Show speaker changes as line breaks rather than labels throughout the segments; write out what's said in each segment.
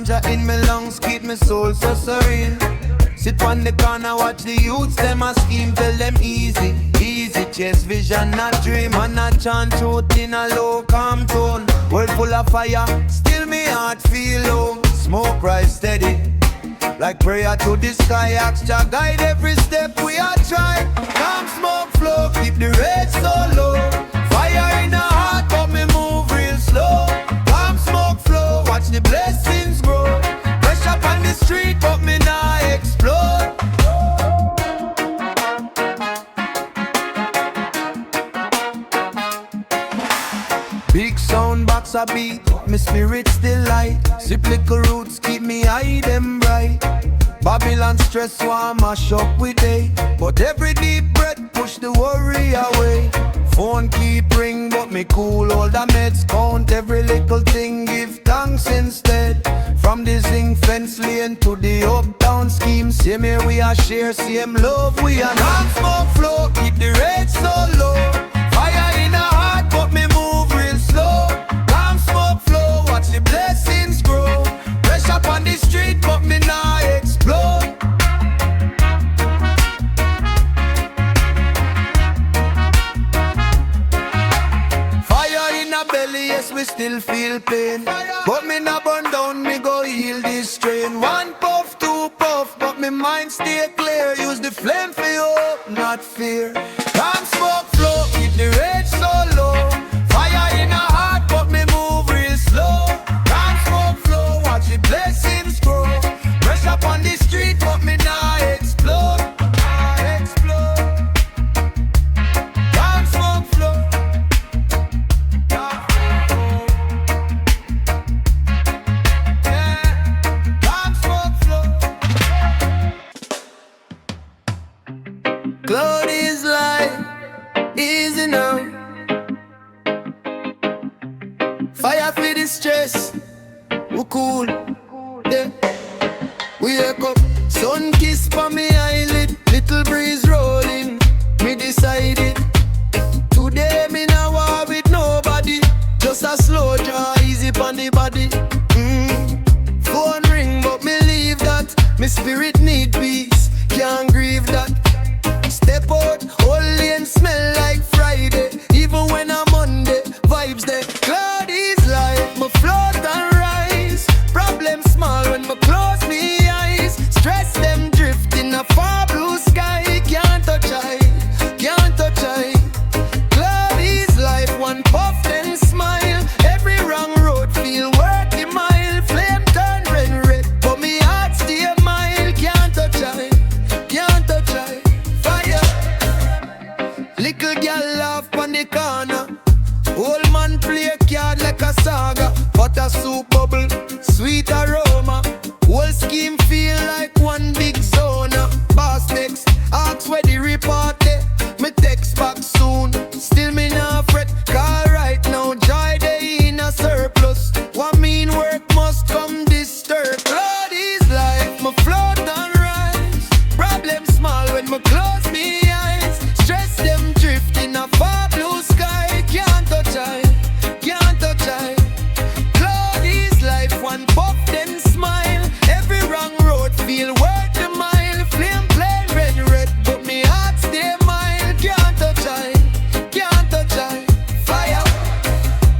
ganja in my lungs, keep my soul so serene. Sit on the corner, watch the youths, them a scheme, tell them easy, easy. Chase vision, not dream, and not chant truth in a low calm tone. World full of fire, still me heart feel low. Smoke rise steady, like prayer to the sky. Ask Jah guide every step we are try. Calm smoke flow, keep the rate so low. Fire in the heart, but me move real slow. Calm smoke flow, watch the blessings grow. Pressure up on the street, but me nah explode. Big sound box a beat, my spirit still light. Cyclical roots keep me eye them bright. Babylon stress want mash up with day, but every deep breath push the worry away. Phone keep ring, but me cool, all the meds count. Every little thing give thanks instead. From the zinc fence lane to the uptown scheme, same here we are share, same love we are. Non smoke flow, keep the rate so low. Fire in the heart, but me move real slow. Calm smoke flow, watch the blessings grow. Pressure up on the street, but me nah explode. Fire in the belly, yes we still feel pain, but me nah burn down, me go heal this strain. One puff, two puff, but me mind stay clear. Use the flame for hope, not fear. Calm smoke flow, keep the rage so low. Fire in the heart, but me move real slow. Calm smoke flow, watch the blessings grow. Press up on the street, but me nah explode. Calm smoke flow. Calm smoke flow. Cloud is light, easy now. Fire for the stress, we cool, yeah. We wake up, sun kiss for me eyelid, little breeze rolling, me decided. Today me now war with nobody, just a slow draw, easy pon the body. Phone ring but me leave that, me spirit need peace, can't grieve that. Step out, holy and smell like Friday. Even when I'm Monday, vibes there. Cloud is light, my float and rise. Problem small when my close me eyes. Stress them drift in a far blue sky. Can't touch I, can't touch I. Cloud is life, one puff then smile. Every wrong road feel worth the mile. Flame turn red, but me heart stay a mile. Can't touch I, can't touch I. Little girl laugh on the corner. Old man play card like a saga. Butter soup bubble, sweet aroma. Whole scheme feel like one big zona. Boss next, ask where the report day. Me text back soon, still me not fret. Call right now, joy day in a surplus. What mean work must come disturb. Cloud is life, my float and rise. Problem small when my close me eyes. Stress them drift in a far blue sky. Can't touch I, can't touch I. Cloud is life, one puff then smile. Every wrong road feel worth the mile. Flame play red, but me heart stay mile. Can't touch I, can't touch I. Fire,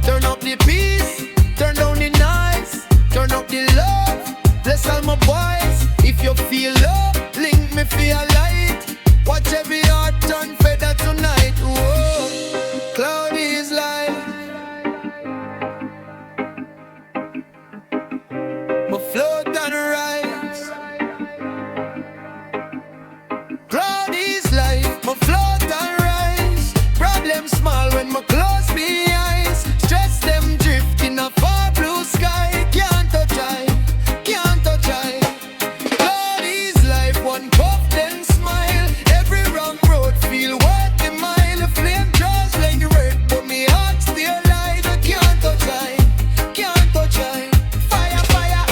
turn up the peace, turn down the noise, turn up the love. Bless all my boys. If you feel love, link me feel light. Watch every heart turn feather tonight. Whoa, cloud is light. My float and rise. Cloud is light. My float and rise. Problem small when my close me eyes. Stress them drift in a far blue sky. Can't touch I, can't touch I. Cloud is life, one puff then smile. Every wrong road feel worth the mile. Flame draws like red, but me heart stay alive. I can't touch I, can't touch I. Fire, fire.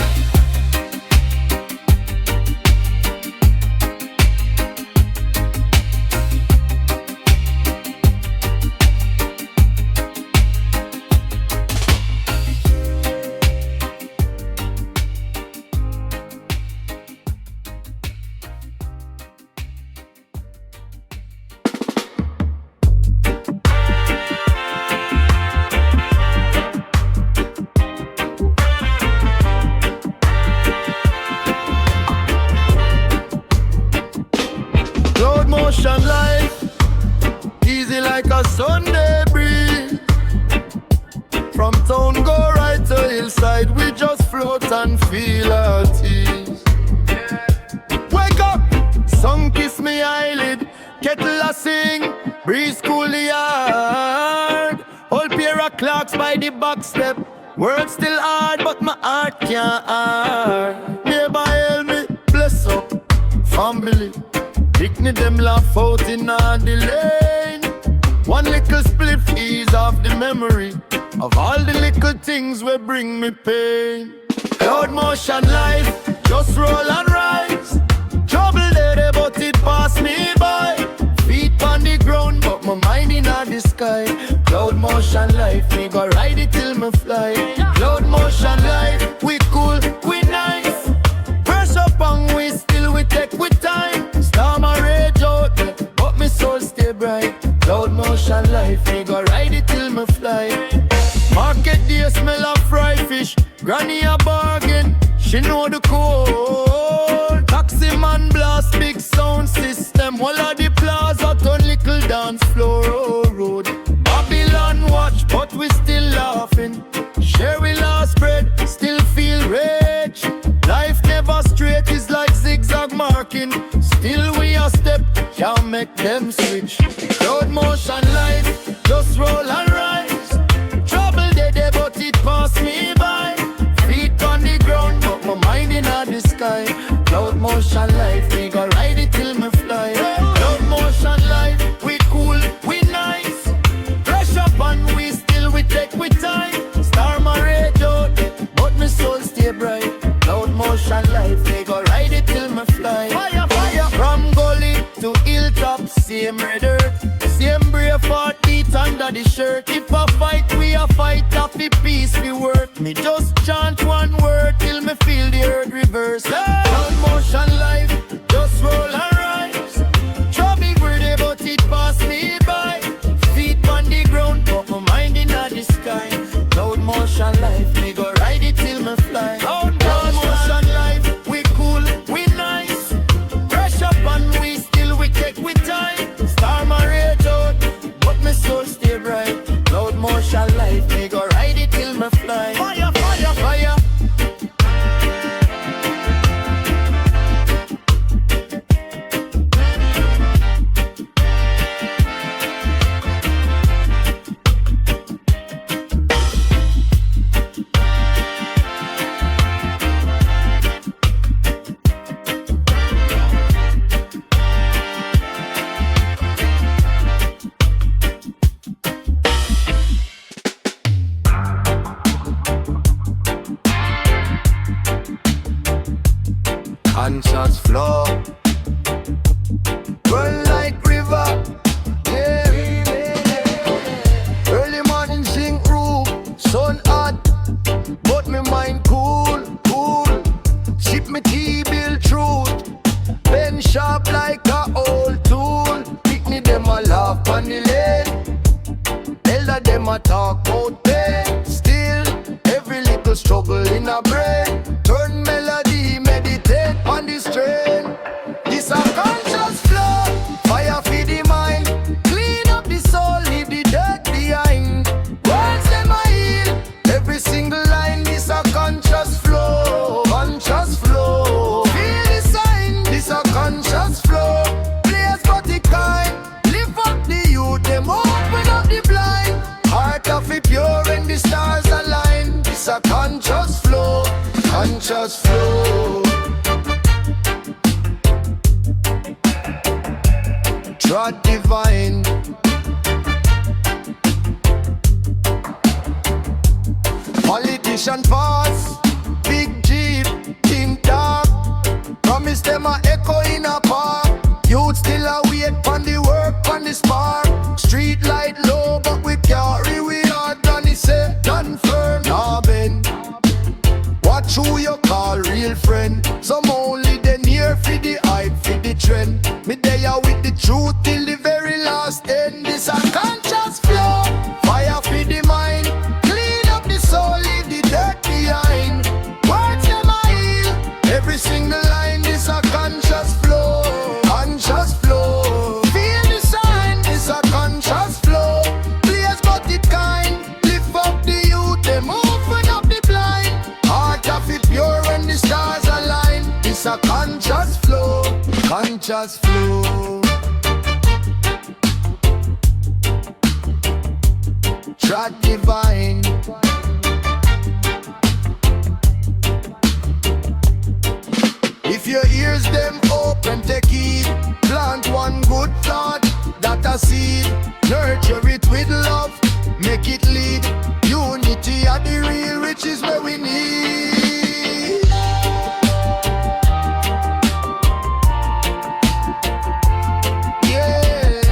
Sunday breeze. From town go right to hillside, we just float and feel our tears. Wake up, sun kiss me eyelid, kettle a sing, breeze cool the yard. Old pair of clocks by the back step, work still hard but my heart can't hard. Neighbor help me, bless up, family, picnic them laugh out in the lane. One little split ease off the memory of all the little things will bring me pain. Cloud motion life, just roll and rise. Trouble there but it pass me by. Feet on the ground but my mind in the sky. Cloud motion life, me go ride it till me fly. Cloud motion life, we cool, we nice. Press up and we still we take with time. Storm a rage out but me soul stay bright. Cloud motion life, me go ride it till me fly. Market day smell of fry fish. Granny a bargain, she know the code. Taxi man blast big sound system. All of the plaza turn little dance floor road. Babylon watch but we still laughing. Share we last bread, still feel rich. Life never straight, is like zigzag marking. Still we a step, can't make them switch. Cloud motion life, just roll and rise. Trouble there but it pass me by. Feet on the ground but my mind in the sky. Cloud motion life, we go ride it till me fly. Cloud motion life, we cool, we nice. Fresh up and we still we take with time. Star my rage out, but my soul stay bright. Cloud motion life, we go ride it till me fly. Fire, fire. From gully to hilltop, same red dirt. Same brave heart beat under the shirt. If I fight, we a fight. Happy peace we work. Me just chant one word till me feel the earth reverse. Cloud motion life, just roll and rise. Trouble greedy but it pass me by. Feet on the ground but my mind in the sky. Cloud motion life, me go ride it till me fly. Cloud motion life, we cool, we nice. Fresh up and we still we take with time. Star my rage out, but my soul stay bright. Cloud motion life, me go ride it till me fly. Fire, fire, fire. Conscious flow, run like river, yeah. Early morning sing room, sun hot, but me mind cool, cool. Sip me tea, build truth, pen sharp like a old tool. Picnic them a laugh on the lane, elder them a talk about pain. Still, every little struggle in a brain, turn melody, meditate on this train. This a conscious flow, fire for the mind. Clean up the soul, leave the dirt behind. Words them a heal, every single line. This a conscious flow, conscious flow. Feel the sign, this a conscious flow. Place but the kind, lift up the youth, them open up the blind. Heart of it pure and the stars align. This a conscious flow, conscious flow. Trod divine, politician pass, big jeep, think dark. Promise them a echo in a park. Youth still a wait on the work, on the spark. Street light low, but we carry we hard. Danny say, done firm, nah bend. Watch who you call real friend. Some only they near for the hype, for the trend. Me there with the truth till the very last end. This a conscious flow, fire for the mind. Clean up the soul, leave the dirt behind. Words them a heal, every single line. This a conscious flow, conscious flow. Feel the sign, this a conscious flow. conscious flow. Track divine. If your ears them open, take heed. Plant one good thought, that a seed. Nurture it with love, make it lead. Unity are the real riches where we need. Yeah.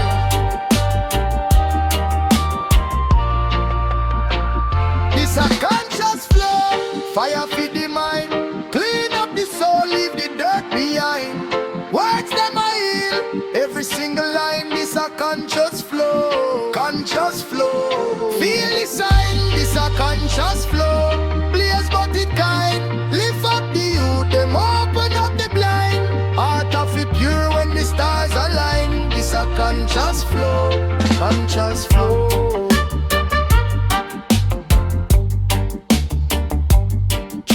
This a conscious flow, fire feed the mind. Clean up the soul, leave the dirt behind. Words them a heal, every single line. This a conscious flow, conscious flow. Feel the sign, this a conscious flow. Blaze but it kind, lift up the youth, them open up the blind. Heart of it pure when the stars align. This a conscious flow, conscious flow.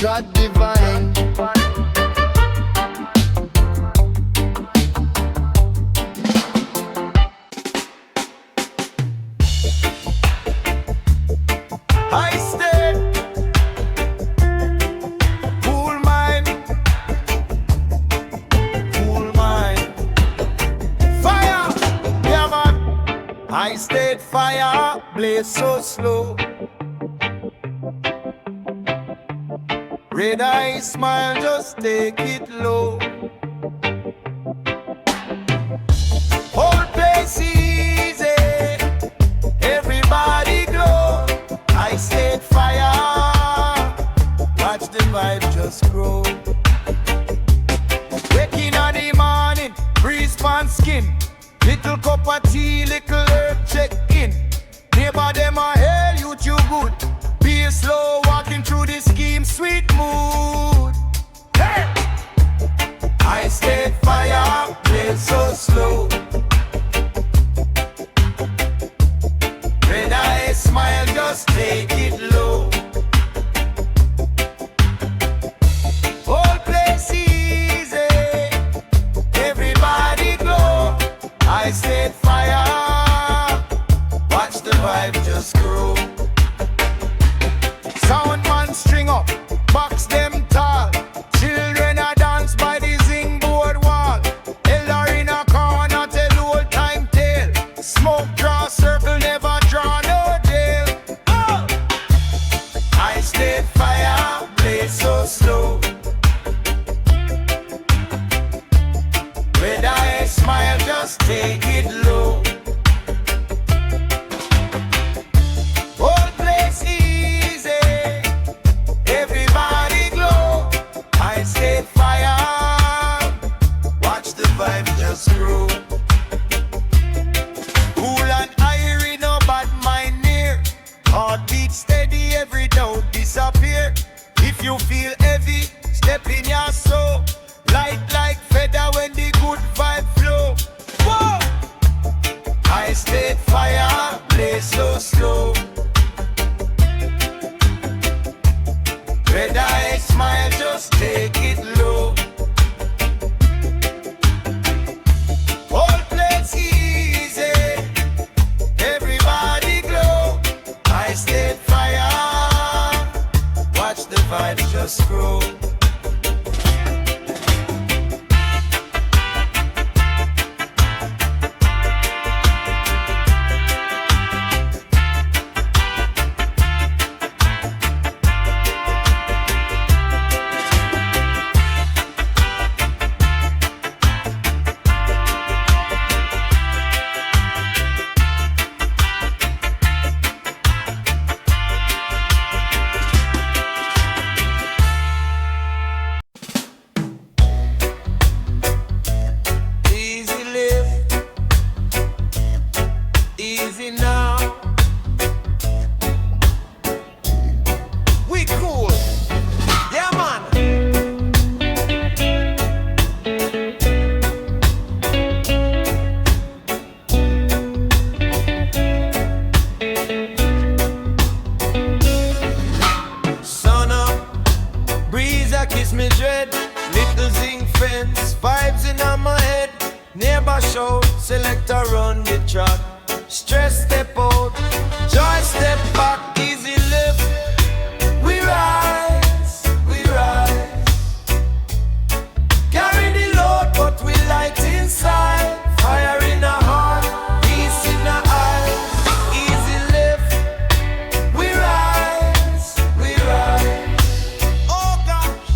God divine. I stay cool mind, cool mind. Fire, yeah man. I stayed fire, blaze so slow. Red eye smile, just take it low. Whole place easy, everybody glow. I said fire, watch the vibe just grow. Waking on the morning, breeze pan skin. Little cup of tea, little herb check in. Neighbor them a hail you too good. Be slow, walking through the scheme, sweet mood. Hey! I stayed fire, played so slow. Red eye smile, just take it low. Whole place easy, everybody glow. I stayed fire, watch the vibe just grow. Sound man string up, box them tall. Children a dance by the zing board wall. Elder in a corner tell old time tale. Smoke draw circle, never draw no jail. Oh! I stayed fire, play so slow. Red eye smile, just take it low. Whole place easy, everybody glow. I stayed fire, watch the vibe just grow. Cool and irie, no bad mind near. Heartbeat steady, every doubt disappear. If you feel heavy, step in your soul. Light like feather when the good vibe flow. Whoa! I stayed fire, play so slow. Red eye smile, just take it low. Whole place easy, everybody glow. I stayed fire, watch the vibe just grow. kiss me dread. Little zinc fence, vibes in on my head. Neighbor shout, selector run the track. Stress step out, joy step back, easy lift. We rise, we rise. Carry the load, but we light inside. Fire in our heart, peace in our eyes. Easy lift. We rise, we rise. Oh gosh.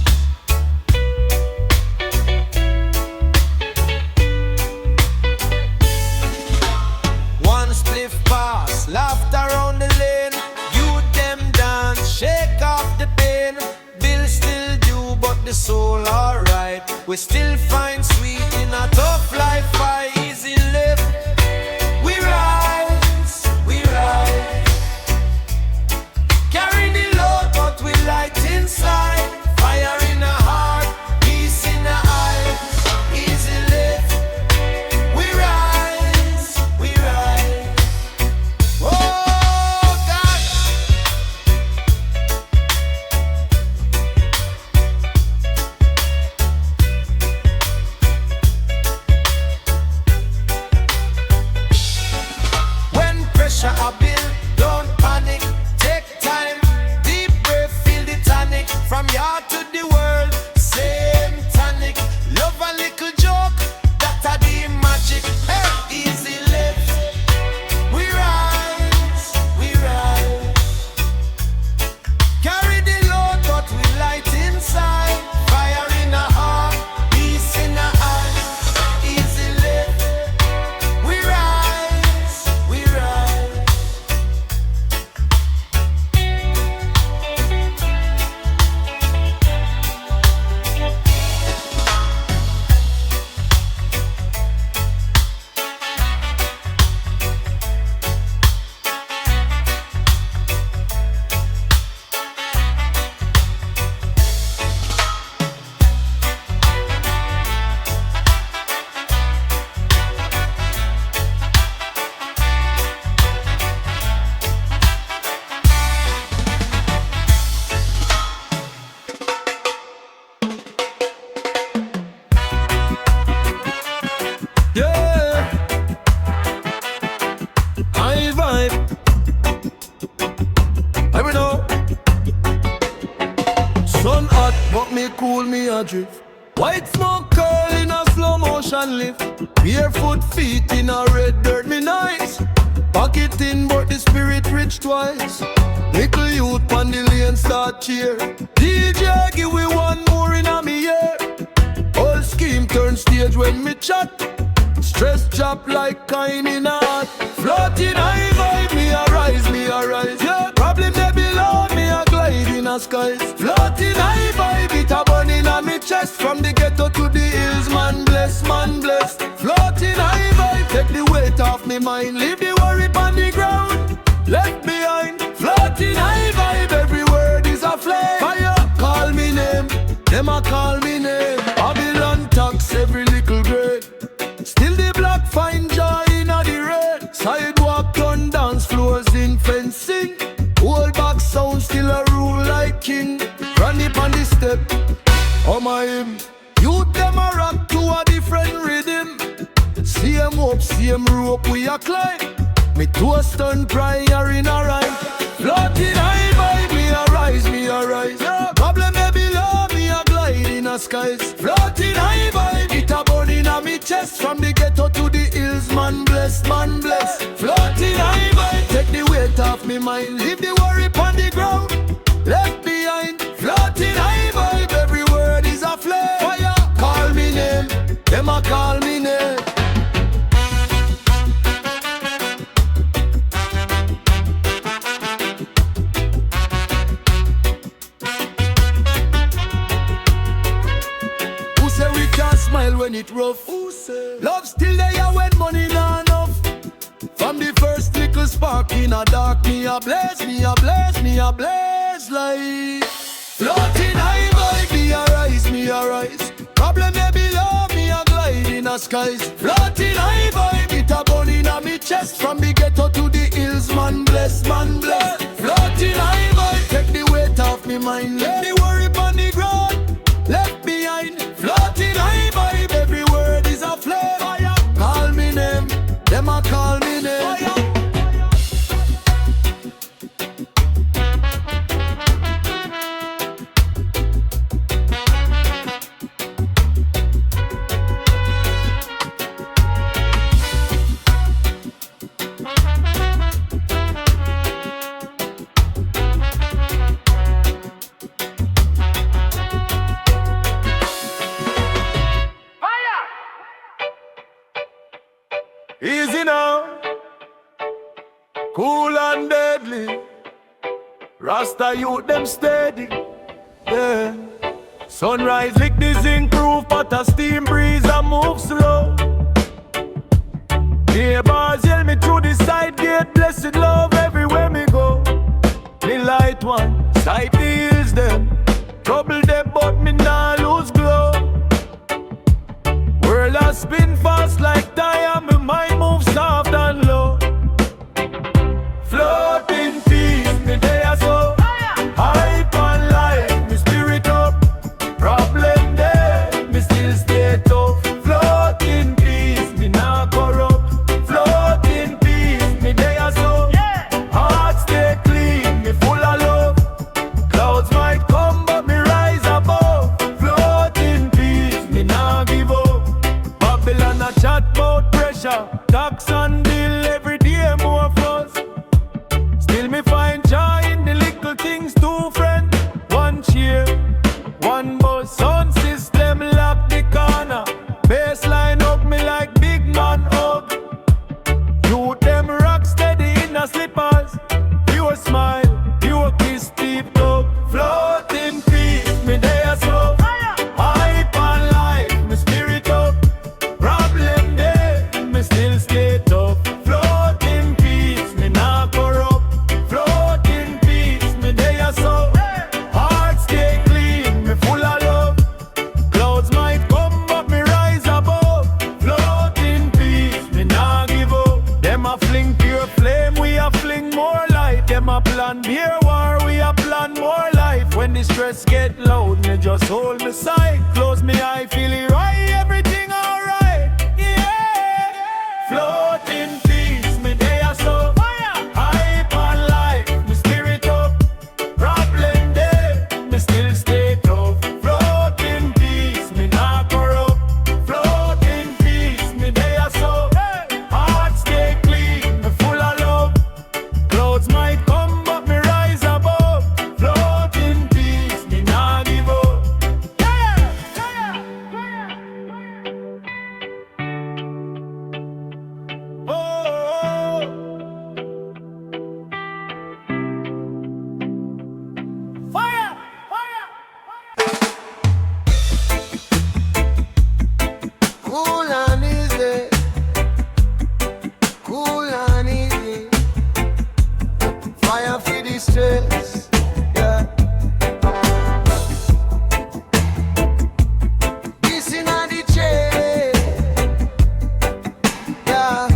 One spliff pass, laughter on the lane. Youth them dance, shake off the pain. Bill still due, but the soul alright. We still find sweet in a tough life. I easy lift. We rise, we rise. Carry the load, but we light inside. Fire in our heart, peace in our eyes. Easy lift. We rise, we rise. Oh God. When pressure a build, don't panic. Take time, deep breath, feel the tonic. From yard to the world, same tonic. Love a little joke, that a the magic. Hey, easy lift. We rise, we rise. Carry the load, but we light inside. Fire in our heart, peace in our eyes. Easy lift. We rise, we rise. Yeah, I vibe. I will know. Sun hot, but me cool, me a drift. White smoke curl in a slow motion lift. Barefoot feet in a red dirt, me nice. Pocket in, but the spirit rich twice. Little youth on the lane start cheer. DJ give we one more in a me ear. Whole scheme turn stage when me chat. Stress drop like kind in a heart. Floating high vibe, me a rise, me a rise. Yeah, problem they below, me a glide in a skies. Floating high vibe, it a burn in a me chest. From the ghetto to the hills, man bless, man bless. Floating high vibe, take the weight off me mind. Leave the worry on the ground, left behind. Floating high vibe, every word is a flame. Fire, call me name, them a call me name. Babylon tax every little grade. Still the black find joy in a the red. Sidewalk turn dance floors in fencing. Old back sound still a rule like king. Run it on the step, oh my him. Youth them a rock to a different rhythm. Same up, same rope we a climb. Me toast and prayer in a rhyme. Floating high vibe, me a rise, me a rise. Problem may below, me a glide in a skies. Floating high vibe, it a burn in a me chest. From the ghetto to the hills, man bless, man bless. Floating high vibe, take the weight off me mind. Leave the worry on the ground, left behind. Floating high vibe, every word is a flame. Fire, call me name, them a call me name. Smile when it rough. Love still there when money not enough. From the first little spark in a dark, me a blaze, me a blaze, me a blaze light. Floating high vibe, me a rise, me a rise. Problem may below, me a glide in a skies. Floating high vibe, it a burn in a me chest. From the ghetto to the hills, man bless, man bless. Floating high vibe, take the weight off me mind. Let the worry on the ground, left behind. Floating high vibe, every word is a flame. Fire, cool and deadly. Rasta youth them steady, yeah. Sunrise lick the zinc roof, but a steam breeze and move slow. Neighbors yell me through the side gate, blessed love everywhere me go. The light one, sight the hills them, trouble them but me nah lose glow. World has spin fast like tire, my mind moves soft and low. Float in peace, me day so hype and light, me spirit up. Problem there, me still stay tough. Float in peace, me nah corrupt. Float in peace, me day so heart stay clean, me full of love. Clouds might come but me rise above. Float in peace, me nah give up. Babylon a chat about pressure, tax and bill every day more fuss. Still me find joy in the little things too, friend. One cheer, one bus, sound system lock the corner. Bassline up me like big man hug. You them rock steady in the slippers. Pure smile, pure kiss, deep talk. Float in peace, me there so hype and life, me spirit up. Problem there, me still stay tough. Float in peace, me nah corrupt. Float in peace, me there so heart stay clean, me full of love. Clouds might come but me rise above. Float in peace, me nah give up. Them a fling pure flame, we a fling more light. Them a plan beer war, we a plan more life. When the stress get loud, me just hold me side. Close me eye, feel it right, everything alright. Yeah. Float in peace, me there so hype and life, me spirit up. Problem there, me still stay tough. Float in peace, me nah corrupt. Float in peace, me there so heart stay clean, me full of love. Clouds might come but me rise above. Float in peace, me nah give up. Oh, fire, cool and easy, cool and easy. Fire for the stress, yeah. This inna the chain, yeah.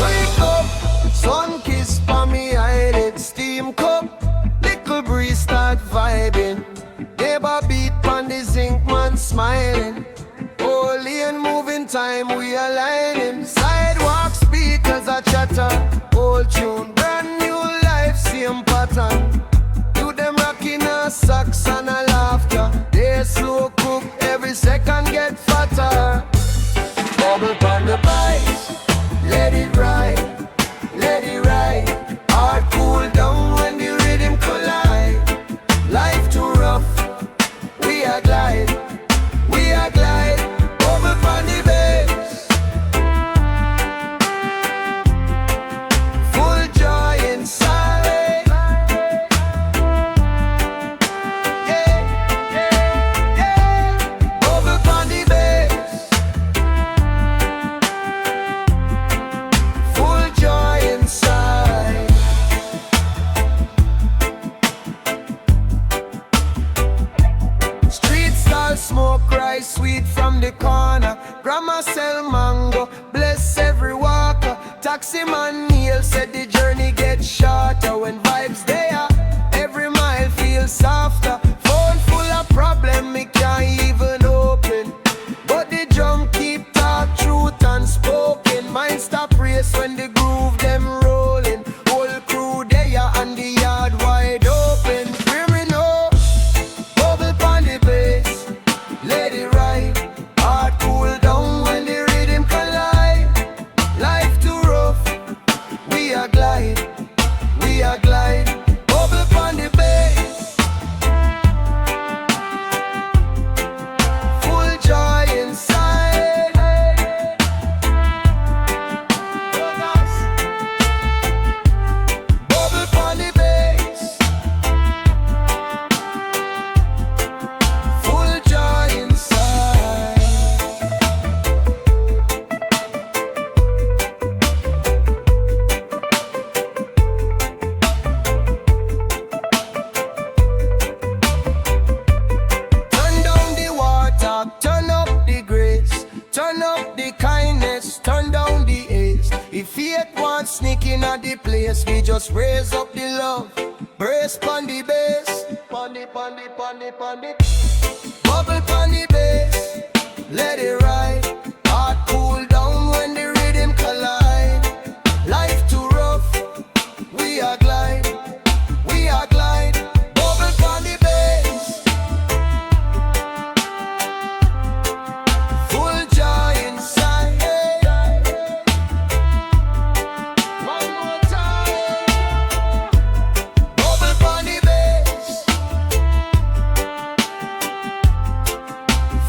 Wake up, sun kiss for me eyelid, steam cup. Little breeze start vibing. Neighbor beat pon the zinc man smiling. Whole lane moving time we aligning. Sidewalk speakers a chatter. Old tune, brand new life, same pattern. Do them rocking a socks and a laughter. They slow cook, every second get fatter. Bubble pon the bike, let it ride, let it ride. Heart cool down when the rhythm collide. Life too rough, we are glide, we are glide. Bubble pon the bass, full joy inside. Yeah, yeah, yeah. Bubble pon the bass, full joy inside. Street style smoke rise sweet from the corner. Grandma sell mango, bless every walker. Taxi man Neil said the journey gets shorter when vibes there. Every mile feels softer. Phone full of problem, me can't even open. But the drum keep talk truth unspoken. Mind stop race when the groove them rolling. Whole crew there and the yard wide open. Hear me know, bubble pon the bass, let it ride. Heart cool down when the rhythm collide. Life too rough, we are glide, we are glide. Bubble pon the bass, full joy inside. at the place, we just raise up the love. Brace pon the bass, pon the. Bubble pon the bass, let it ride. Heart cool down when the rhythm collide. Life too rough, we are glide. Bubble pon the bass, full joy inside. One more time. Bubble pon the bass,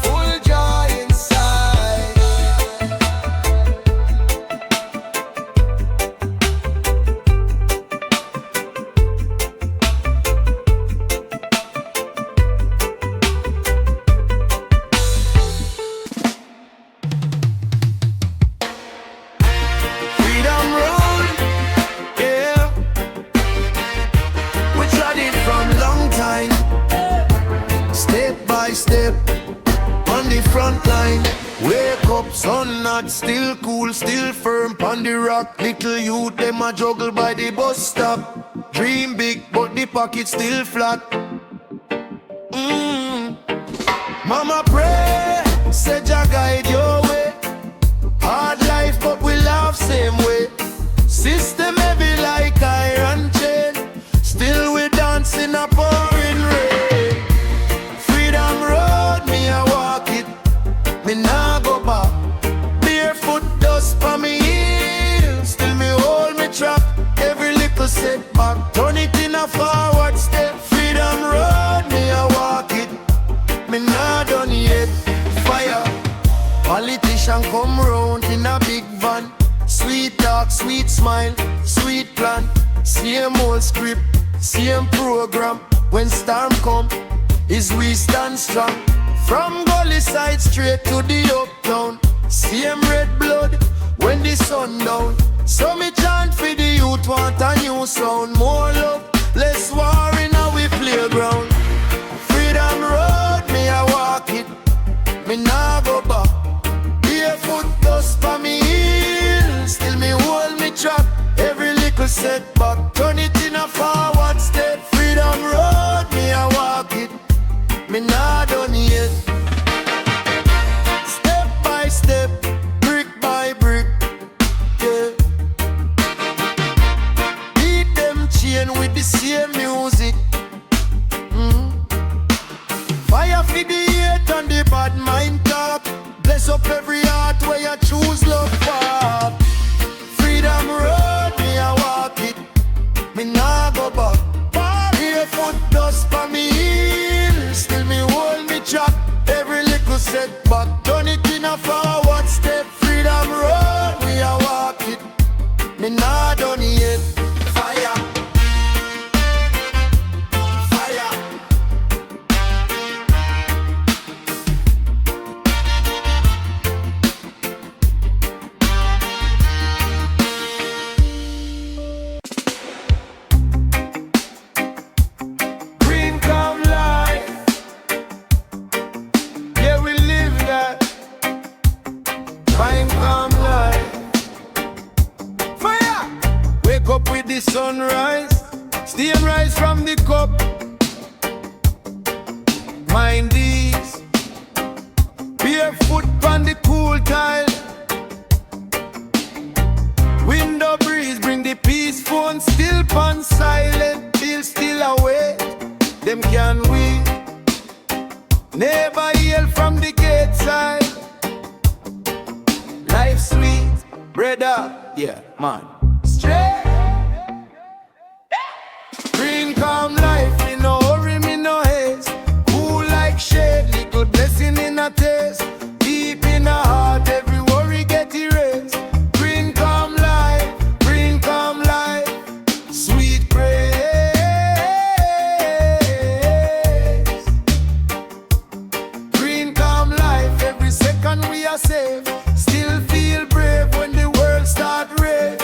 full joy inside. Freedom road, yeah. We tried it from long time. Step by step, on the front line. Wake up, sun not still cool, still firm on the rock. Little youth, them a juggle by the bus stop. Dream big, but the pocket still flat. Mama pray, say Jah guide your way. Hard life, but we laugh same way. System heavy like iron chain. Still we dance in a pouring rain. Freedom road, me I walk it. Me nah go back. Barefoot dust for me heel. Still me hold me track. Every little setback, turn it in a forward step. Freedom road, me I walk it. Me nah done yet. Fire. Politician come round in a big van. Sweet talk, sweet smile, sweet plan. Same old script, same program. When storm come, is we stand strong. From gully side straight to the uptown. Same red blood when the sun down. So me chant for the youth, want a new sound. More love, less war in our playground. Freedom road, me I walk it. Me nah go back. Barefoot dust for me heel. Still me hold me track. Every little setback, turn it in a forward step. Freedom road, me I walk it. Me nah done yet. Step by step, brick by brick, yeah. Beat them chain with the same music. Fire for the hate and the bad mind talk. Bless up every heart where you choose love for. Freedom road, me I walk it. Me nah go back. Barefoot dust for me heel. Still me hold me track. Every little setback, turn it in a forward step. Freedom road, me I walk it. Me nah done yet. Fire. Fire. Green come life. Yeah, we live that. Fine come life. Fire! Wake up with the sunrise. Stay and rise from the cup. Mind these. Barefoot on the cool tile. Window breeze bring the peace. Phone still pan silent. Bill still awake. Them can we. Never yell from the gate side. Life sweet, brother. Yeah, man. Straight. Green calm life, me no hurry, me no haste. Cool like shade, little blessing in a taste. Deep in a heart, every worry get erased. Green calm life, sweet grace. Green calm life, every second we are safe. Still feel brave when the world start rave.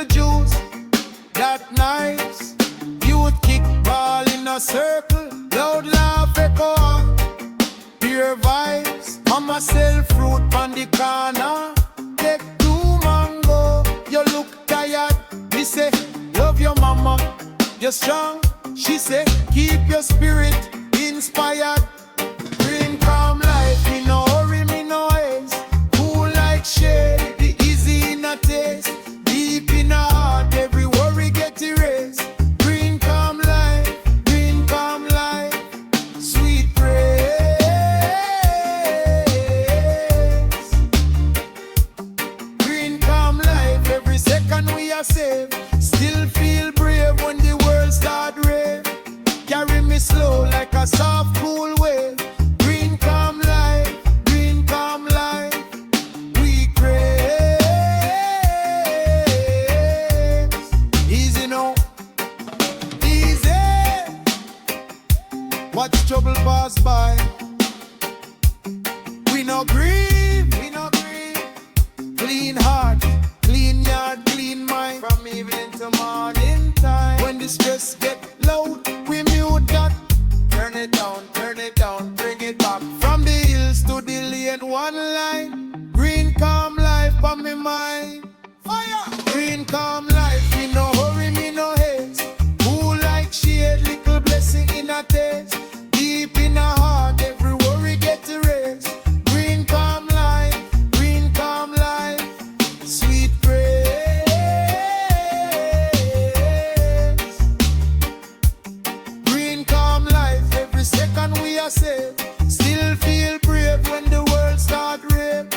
pickle juice, that nice. Youth kick ball in a circle, loud laugh echo, pure vibes. Mama sell fruit on the corner, take 2 mango. You look tired, me say, love your mama, you're strong. She say, keep your spirit inspired. Green calm life, me no hurry, me no haste. Cool like shade, the easy in a taste. Deep in a heart, every worry get erased. Green calm life, sweet praise. Green calm life, every second we are saved. Still feel brave when the world start rave. Carry me slow like a soft cool wave. Green calm life, we crave. Easy now, easy. Watch trouble pass by. We no grieve, Clean heart, clean yard, clean mind. From evening to morning time. When the stress get loud, we mute that. Turn it down, bring it back. From the hills to the lane, one line. Green calm life on me mind. Fire! Green calm life, me no hurry, me no haste. Cool like shade, little blessing in a taste. Deep in a heart, every worry get erased. Green calm life, sweet praise. Green calm life, every second we are safe. Still feel brave when the world start rave.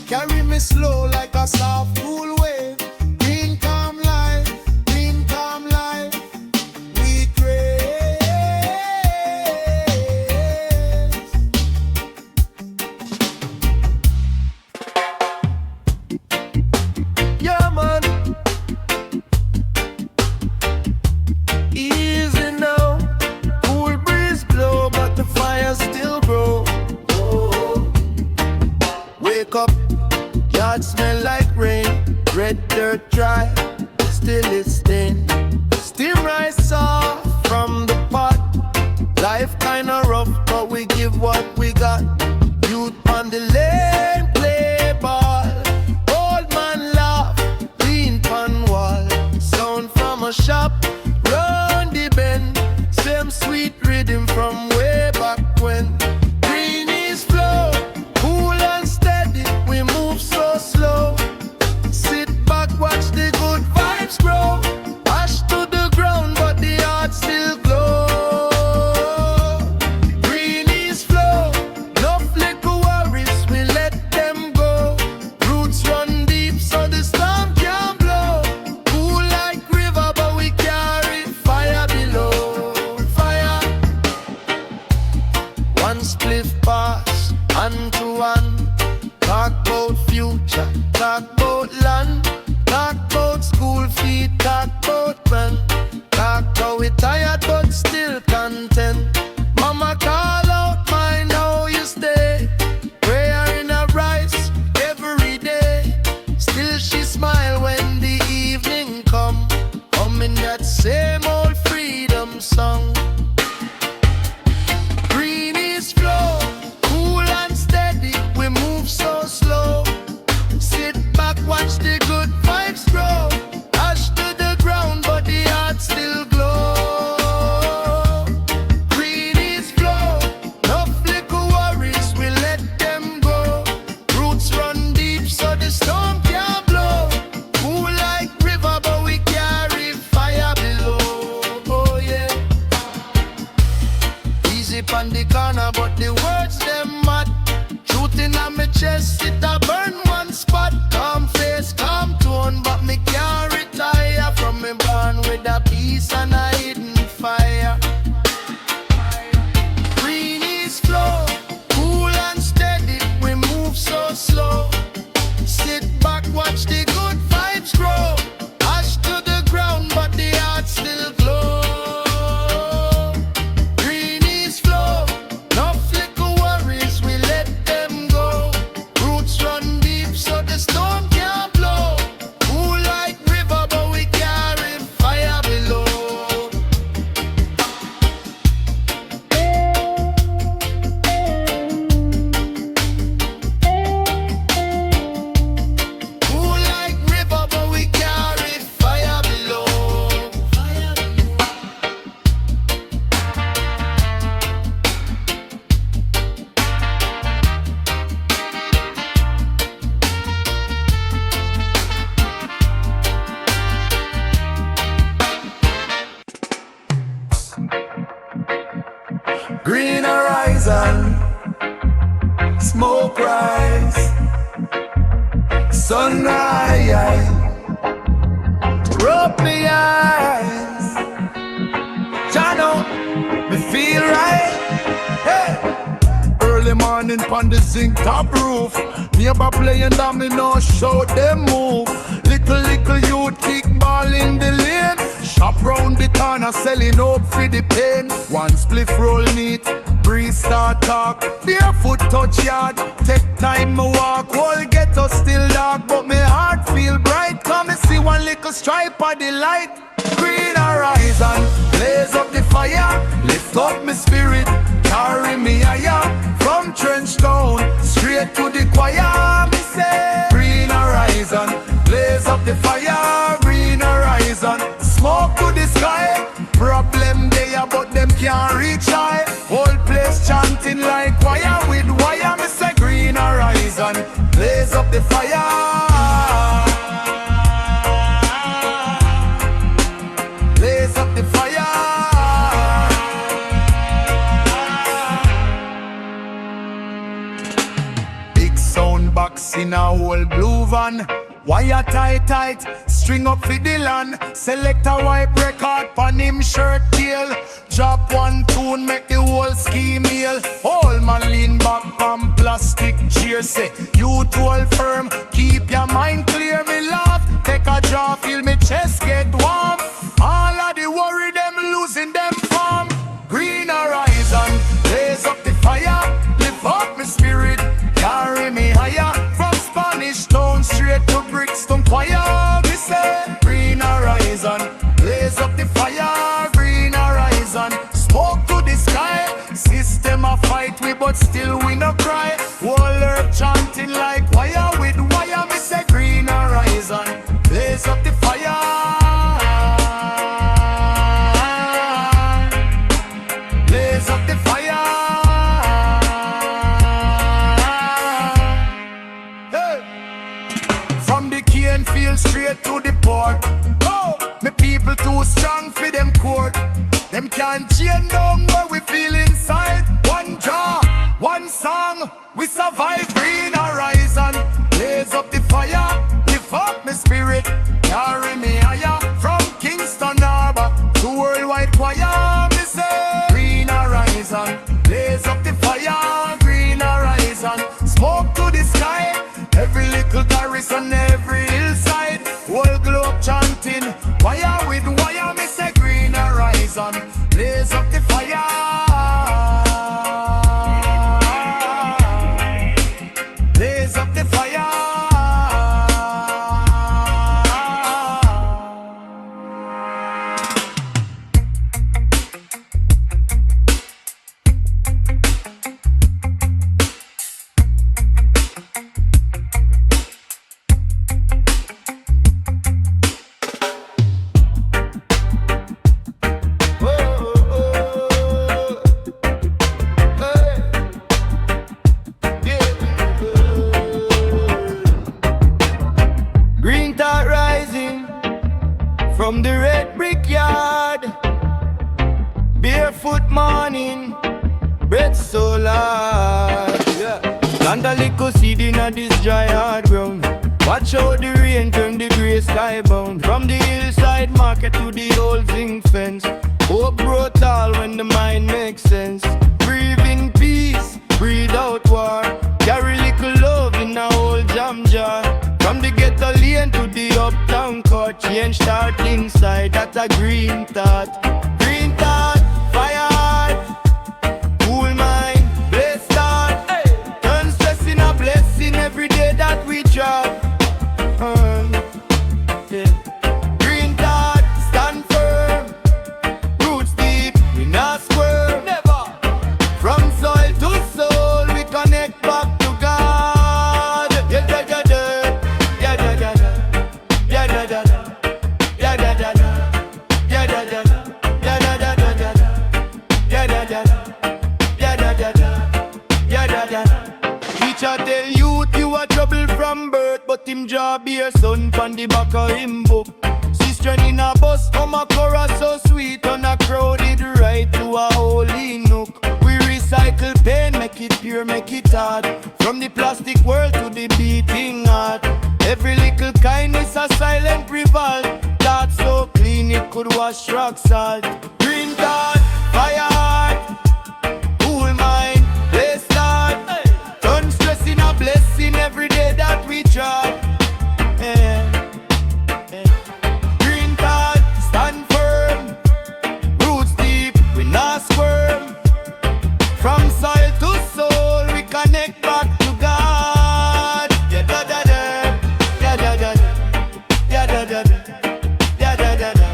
Carry me slow like a soft cool wave. Green calm life, we crave. Yeah man, easy now. Cool breeze blow, but the fire still grow. Wake up, yard smell like rain. Red dirt dry, still it's stained. Steam rise soft from the pot. Life kinda rough, but we give what we got. Youth on the lane, play ball. Old man laugh, lean pan wall. Sound from a shop, round the bend. Same sweet rhythm from way back when. Greenies flow, cool and steady. We move so slow. Sit back, watch the good vibes grow. Ash to the ground, but the heart still glow. Greenies flow, no little worries, we let them go. Roots run deep, so the storm can't blow. Cool like river, but we carry fire below. Fire. One spliff pass, hand to hand. Talk about future, talk about land. Talk about school fees, talk about rent. Talk how we tired but still content. Mama call out, mind how you stay. Prayer in a rice every day. Still she smile when the evening come. Humming that same old freedom song. Greenies flow, cool and steady. We move so slow. Sit back, watch the good vibes grow. Ash to the ground, but the heart still glow. Green horizon, smoke rise, sunrise, rub me eyes. Channel, me feel right. Hey. Early morning pon the zinc top roof. Neighbor playing domino, show them move. Little youth kick ball in the lane. Shop round the corner selling up for the pain. One spliff roll neat, breeze start talk. Barefoot touch yard, take time me walk. Whole ghetto still dark, but me heart feel bright. Come and see one little stripe of the light. Green horizon, blaze up the fire. Lift up my spirit, carry me higher. From trench town, straight to the choir. Me say, green horizon, blaze up the fire. Green horizon, smoke to the sky. Problem there, but them can't reach high. Whole place chanting like choir with wire. Me say, green horizon, blaze up the fire. Blaze up the fire. Big sound box in a whole blue van. Wire tight, string up for the land. Select a wipe record pan him shirt tail. Drop one tune, make the whole scheme meal. All man lean back from plastic chair. Say, you hold firm, keep your mind clear. Me laugh, take a draw, feel me chest get warm. All of the worry, them losing them form. Green horizon, blaze up the fire. Lift up my spirit, carry me higher. From Spanish town straight to Brixton choir. We say, green horizon, blaze up the fire. Green horizon, smoke to the sky. System a fight we, but still we no cry. Whole earth chanting like wire with wire. Me say, green horizon, blaze up the fire. Blaze up the fire. Hey. From the cane field straight to the port. Oh, me people too strong for them court. Them can't chain down where we feel inside. One draw, one song, we survive. Green horizon, blaze up the fire. Lift up my spirit, carry me higher. From Kingston Harbor to Worldwide Choir. Me say, green horizon, blaze up the fire. Green horizon, smoke to the sky. Every little garrison, every hillside. Whole globe chanting, wire with wire. Me say, green horizon, blaze up the fire. Blaze up the fire. Green tide rising from the red brick yard. Barefoot morning, breath so large. Yeah. Plant a little seed in a this dry hard ground. Watch out the rain turn the grey sky bound. From the hillside market to the old zinc fence. Hope grow tall when the mind makes sense. Breathe in peace, breathe out war. Carry little love in a old jam jar. From the ghetto lane to the uptown court. Change start inside, that's a green thought. Green thought, fire heart, cool mind, blaze start. Hey. Turn stress in a blessing every day that we drop. Yeah. Green thought, stand firm. Roots deep, we not squirm. Never. From soil to soul, we connect back to God. Yeah, yeah, yeah, yeah. Yeah, yeah, yeah, yeah. Yeah, yeah, yeah. Yeah, yeah, yeah. Yeah, yeah, yeah. Yeah, yeah, yeah. Yeah, yeah, yeah. Yeah, yeah, yeah. Yeah, yeah, yeah. Teacher tell youth you are trouble from birth, but him draw beer son from the back of him book. Sister in a bus, come a chorus so sweet on a crowded ride to a holy nook. We would wash rock salt. Green thought, fire heart, cool mind, play start. Turn stress in a blessing every day that we try. Green thought, stand firm, roots deep, we not squirm. From soil to soul, we connect back to God. Yeah, da da da, yeah, da da da, yeah, da da da, yeah, da da da,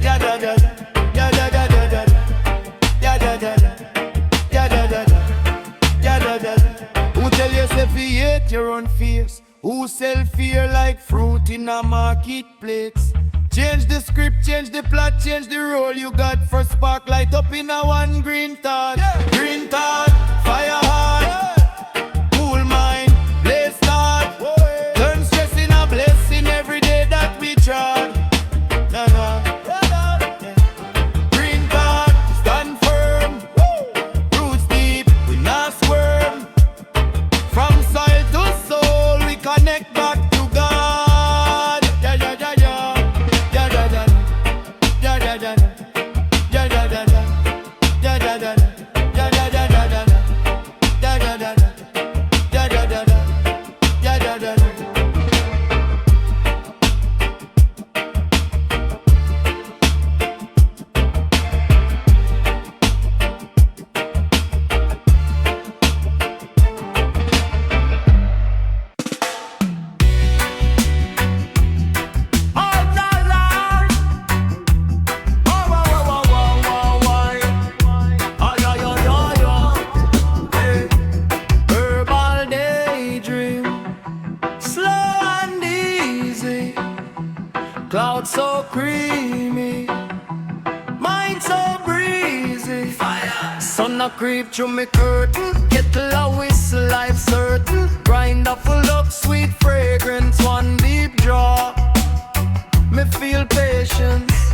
yeah, da da da, yeah, da da da, yeah, da da da, yeah, da da da, yeah, da da da. Who tell yourself you hate your own fears? Who sell fear like fruit in a marketplace? Change the script, change the plot, change the role. You got for spark light up in a one green thought. Yeah. Green thought, fire heart, cool mind, play start. Turn stress in a blessing every day that we try. Green thought, stand firm, roots deep, we not squirm. From soil to soul, we connect back to God. Yeah, yeah, yeah, yeah. Yeah, da da da, yeah, da da da, yeah, da da da, yeah, da da da, yeah, da da da, yeah, da da da, yeah, da da da, yeah, da da da. Herbal daydream, slow and easy. Clouds so creamy, mind so breezy. Fire. Sun a creep through me curtain, kettle a whistle, life certain. Grinder full up sweet fragrance, one deep draw. Me feel patience,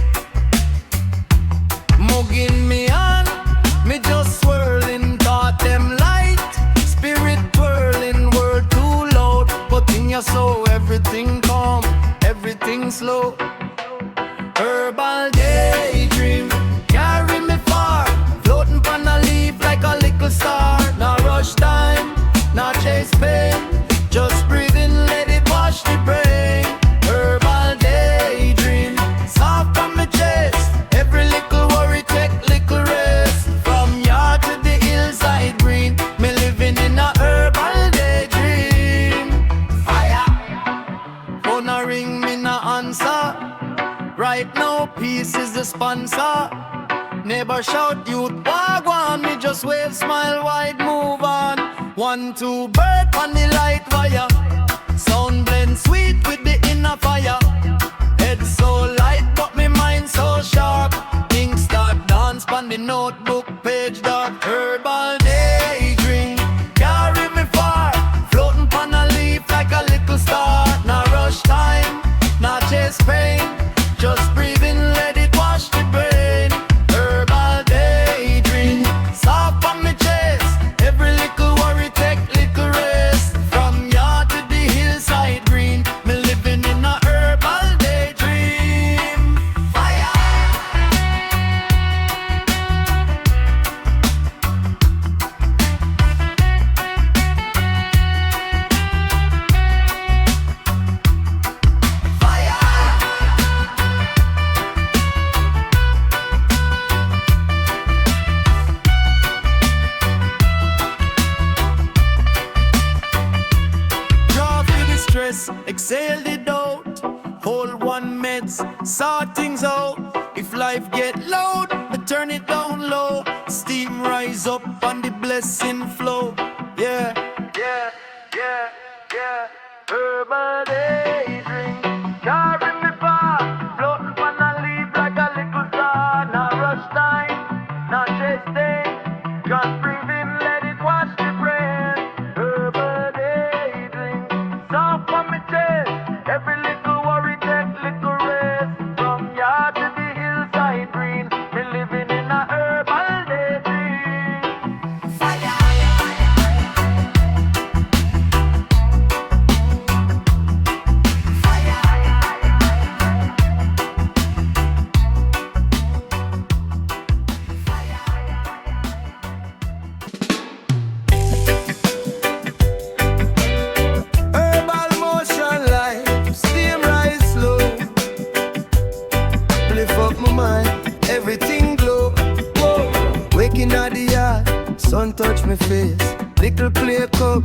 mugging me on. Me just swirling, thought them light. Spirit twirling, word too loud. But in your soul, everything calm, everything slow. Herbal daydream, carry me far. Floating on a leaf like a little star. Now rush time, now chase pain. Just breathe in, let it wash the brain. Herbal daydream, soft on my chest. Every little worry take little rest. From yard to the hillside green, me living in a herbal daydream. Fire. Phone a ring, me no answer. Right now, peace is the sponsor. Neighbor shout, youth wagwan. Me just wave, smile wide, move on. 1, 2, bird on the light wire. Sound blend sweet with the inner fire. Head so light, but me mind so sharp. Ink start dance on the notebook page dark. Herbal daydream, carry me far. Floating on a leaf like a little star. Now rush time, now chase pain. Just breathe in, let it wash the brain. Herbal daydream, soft on me chest. Every little worry take little rest. From yard to the hillside green, me living in a herbal daydream. Fire. Draw for the stress, exhale the doubt. Hold one meds, sort things out. If life get loud, me turn it down low. Steam rise up and the blessing flow. Yeah, yeah, yeah, yeah. Herbal daydream, carry me far. Floating on a leaf like a little star. Now rush time, now chase day. Just breathe in, let it wash the brain. Herbal daydream, soft on me chest. Every little worry take little rest. From yard to the hillside green, me living in a herbal daydream. Fire. Fire. lift up my mind, everything glow. Whoa. Waking at the yard, sun touch my face. Little play cup,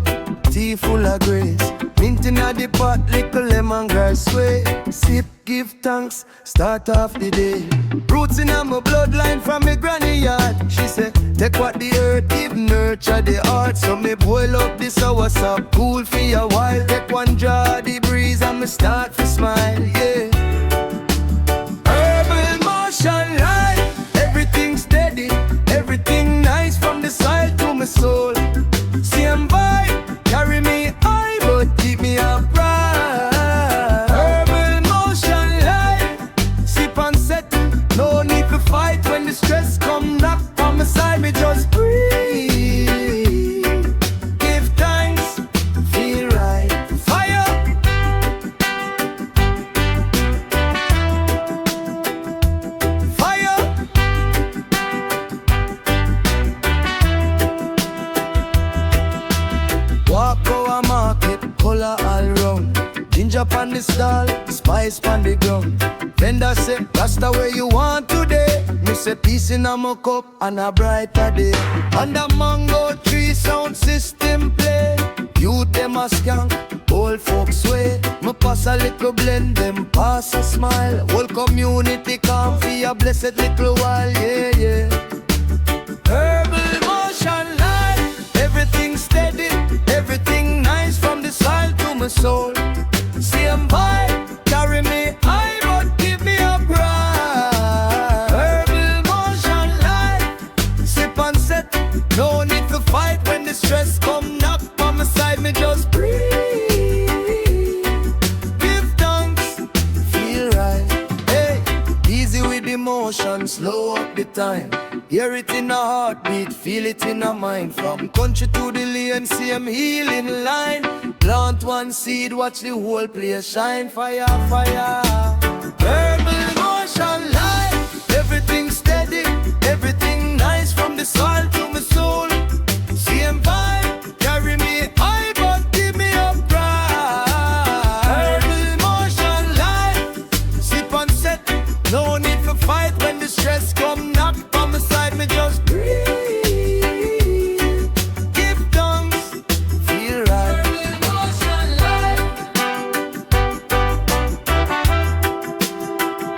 tea full of grace. Minting at the pot, little lemongrass sway. Sip, give thanks, start off the day. Roots in my bloodline from my granny yard. She said, take what the earth give, nurture the heart. So me boil up this sour sap, cool for a while. Take one draw the breeze and me start to smile, yeah. Herbal motion light, everything steady, everything nice from the soil to my soul. Same vibe, carry me high but keep me upright. Herbal motion light, sip and set, no need to fight when the stress come knock on my side. Me just breathe, give thanks, feel right. Fire, fire. Walk over market, color all round. Ginger pan the stall, spice pan the ground. Vendor say, Rasta where you want today. Me say peace in a my cup and a brighter day. And the mango tree sound system play. Youth them a skank, old folks way. Me pass a little blend, them pass a smile. Whole community come for a blessed little while, yeah, yeah. Herbal motion light, everything steady, everything nice from the soil to my soul. Same vibe, carry me high but keep me upright. Herbal motion light, sip and set, no need to fight when the stress come knock on my side. Me just breathe, give thanks, feel right. Hey, easy with the motion, slow up the time. Hear it in a heartbeat, feel it in a mind. From country to the lane, same healing line. Plant one seed, watch the whole place shine. Fire, fire. Herbal motion light, everything steady, everything nice from the soil to my soul. Same vibe, carry me high but keep me upright. Herbal motion light, sip and set, no need for fight when the stress come knock on my side. Me just breathe, give thanks, feel right. Herbal motion light,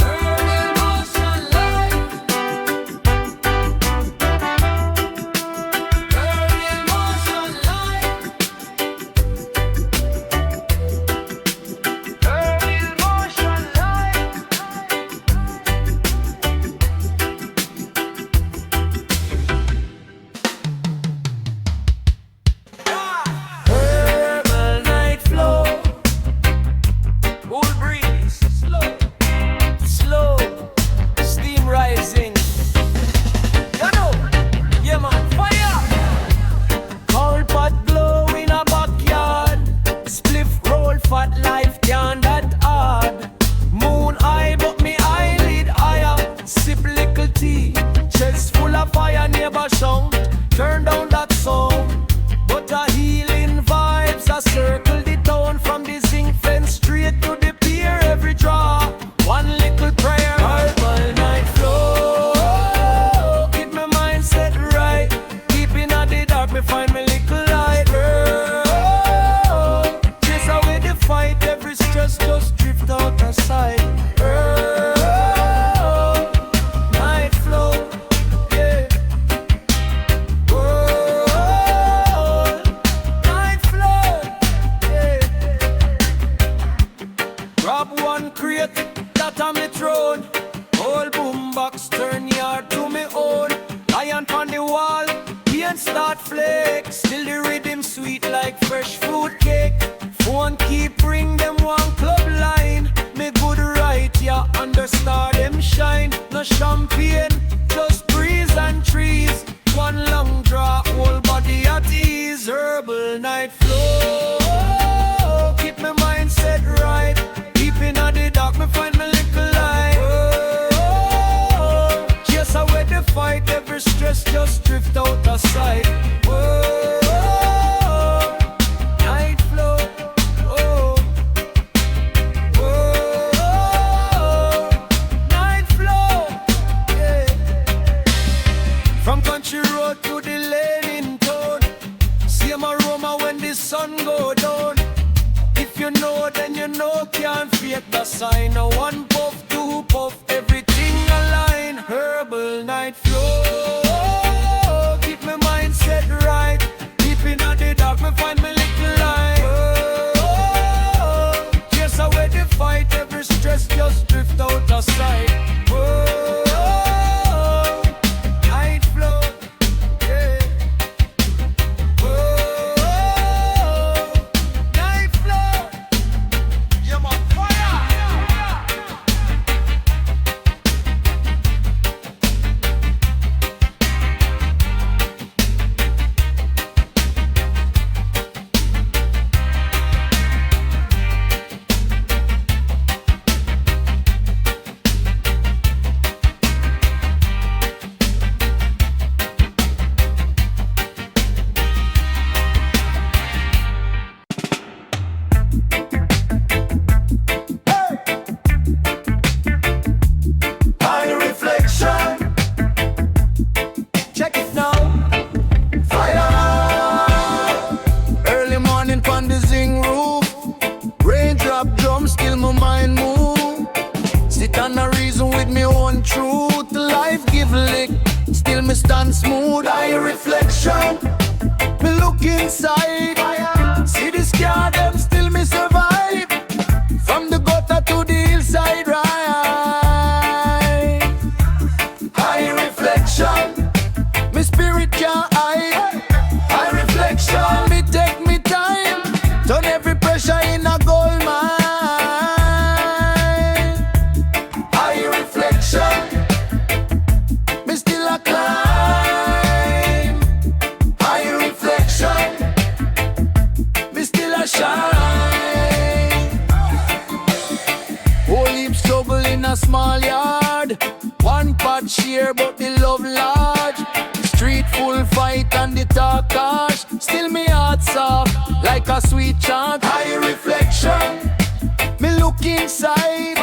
herbal motion light, herbal motion light, herbal motion light. Herbal night flow, cool breeze, slow, slow, steam rising. You know, yeah man, fire. Cold pot glow in a backyard. Spliff roll fat life can that hard. Moon eye but me eyelid higher. Sip little tea, chest full of fire, neighbor shout. Turn down that sound. But a healing vibes a circle the town from the zinc fence straight to the pier. Every draw, one little prayer. Herbal night flow, keep my mind set right. Keeping at the dark, me find me little light. Chase away the fight, every stress just drift out of sight. Night flow, yeah. Night flow, yeah. Grab one crate, that on me throne. Whole boombox turn yard to me own. Lion on the wall, paint start flex. Still the rhythm sweet like fresh fruit cake. Phone keep ring them one club line. Me good right, yeah, under star them shine. No champagne, just breeze and trees. One long draw, whole body at ease. Herbal night flow, keep my mind set right. Keeping at the dark, me find my little light. Chase away the fight, every stress just drift out of sight. Night flow. create the sign. No one puff, two puff, everything align. Herbal night flow, keep my mind set right. Deep in the dark, me find me little light. Chase away the fight, every stress just drift out of sight. Night flow, yeah. Night flow, you're my fire. High reflection, check it now. Fire. Early morning from the zing roof. Raindrop drum, still my mind move. Sit on a reason with me own truth. Life give lick, still me stand smooth. High reflection, me look inside. See the scar, them still me survive. From the gutter to the hillside ride. High reflection, me spirit can't hide. High reflection, me take me time. Turn every pressure in a gold mine. High reflection, me still a climb. High reflection, me still a shine. Whole heap struggle in a small yard. One pot share but the love large. Street full fight and the talk harsh. Still me heart soft like a sweet chant. High reflection, me look inside.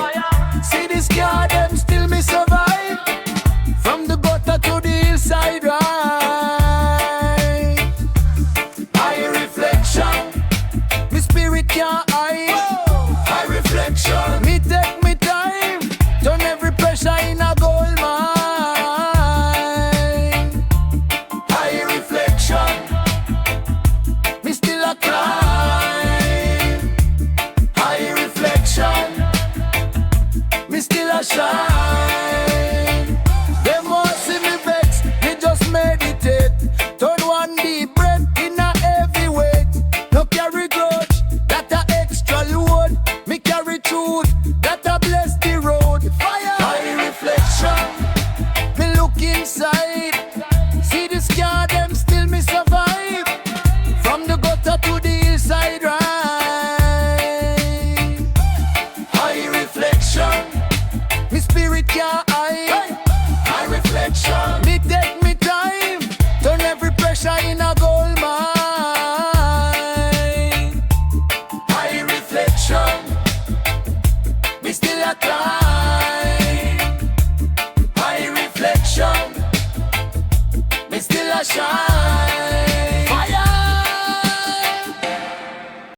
See the scar, them still me survive. From the gutter to the hillside ride. High reflection, me spirit can't hide. High reflection, me take me time. Turn every pressure in a gold mine. High reflection, me still a climb. High reflection, me still a shine. Them want see me vex, me just meditate. Turn one deep breath in a heavy weight. No carry grudge, that a extra load. Me carry truth, that a bless the road. Fire. High reflection, me look inside. See the scar, them still me survive. From the gutter to the hillside ride. High reflection, me spirit can't